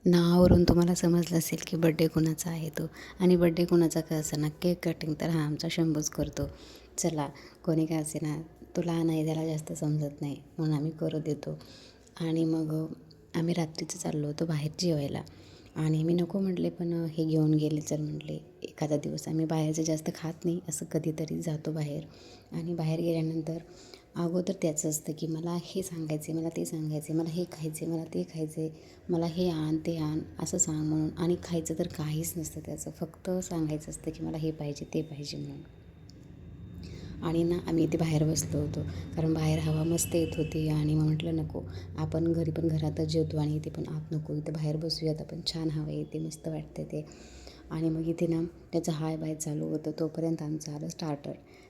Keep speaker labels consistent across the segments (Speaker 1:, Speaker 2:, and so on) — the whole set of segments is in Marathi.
Speaker 1: नावावरून तुम्हाला समजलं असेल की बड्डे कुणाचा आहे तो. आणि बड्डे कुणाचा का असेना, केक कटिंग तर हा आमचा शंभूच करतो. चला, कोणी काय असेना, तो लहान आहे, त्याला जास्त समजत नाही, म्हणून आम्ही करू देतो. आणि मग आम्ही रात्रीचं चाललो होतो बाहेर जेवायला. आणि मी नको म्हटले, पण हे घेऊन गेले, चल म्हटले. एखादा दिवस आम्ही बाहेरचं जास्त खात नाही, असं कधीतरी जातो बाहेर. आणि बाहेर गेल्यानंतर अगोदर त्याचं असतं की मला हे सांगायचं आहे, मला ते सांगायचं आहे, मला हे खायचं आहे, मला ते खायचं आहे, मला हे आण ते आण असं सांग म्हणून. आणि खायचं तर काहीच नसतं त्याचं, फक्त सांगायचं असतं की मला हे पाहिजे ते पाहिजे म्हणून. आणि ना आम्ही इथे बाहेर बसलो होतो, कारण बाहेर हवा मस्त येत होती. आणि मग म्हटलं नको, आपण घरी पण घरातच जेवतो आणि इथे पण आत नको, इथे बाहेर बसूयात आपण, छान हवा येते, मस्त वाटतं ते. आणि मग इथे ना त्याचं हाय बाय चालू होतं, तोपर्यंत आमचं आलं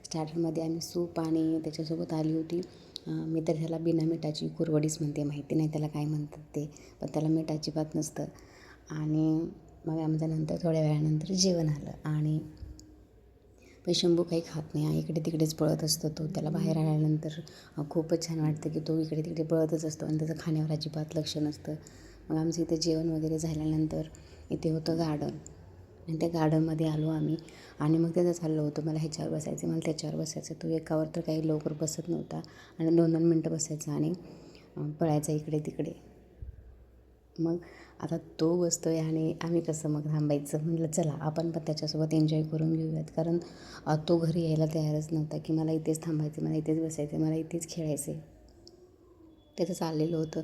Speaker 1: स्टार्टरमध्ये आम्ही सूप आणि त्याच्यासोबत आली होती मी तर त्याला बिना मिठाची कुरवडीच म्हणते, माहिती नाही त्याला काय म्हणतात ते, पण त्याला मीठ अजिबात नसतं. आणि मग आमच्या नंतर थोड्या वेळानंतर जेवण आलं. आणि पण शंभू काही खात नाही, इकडे तिकडेच पळत असतो तो. त्याला बाहेर आल्यानंतर खूपच छान वाटतं की तो इकडे तिकडे पळतच असतो आणि त्याचं खाण्यावर अजिबात लक्ष नसतं. मग आमचं इथे जेवण वगैरे झाल्यानंतर इथे होतं गार्डन, आणि त्या गार्डनमध्ये आलो आम्ही. आणि मग त्याचं चाललं होतं, मला ह्याच्यावर बसायचं, मला त्याच्यावर बसायचं. तो एकावर तर काही लवकर बसत नव्हता आणि 2-2 मिनटं बसायचा आणि पळायचा इकडे तिकडे. मग आता तो बसतो आहे आणि आम्ही कसं मग थांबायचं. म्हटलं चला आपण पण त्याच्यासोबत एन्जॉय करून घेऊयात, कारण तो घरी यायला तयारच नव्हता की मला इथेच थांबायचं, मला इथेच बसायचं, मला इथेच खेळायचं आहे. त्याचं चाललेलं होतं.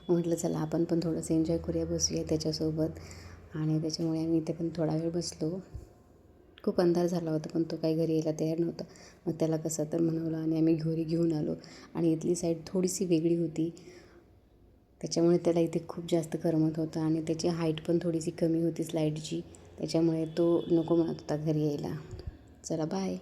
Speaker 1: म्हटलं चला आपण पण थोडंसं एन्जॉय करूया, बसूया त्याच्यासोबत. आणि त्याच्यामुळे आम्ही इथे पण थोडा वेळ बसलो. खूप अंधार झाला होता, पण तो काही घरी यायला तयार नव्हता. मग त्याला कसं तर म्हणवलं आणि आम्ही घरी घेऊन आलो. आणि इथली साईड थोडीशी वेगळी होती, त्याच्यामुळे त्याला इथे खूप जास्त करमत होतं. आणि त्याची हाईट पण थोडीशी कमी होती स्लाईडची, त्याच्यामुळे तो नको म्हणत होता घरी यायला. चला बाय.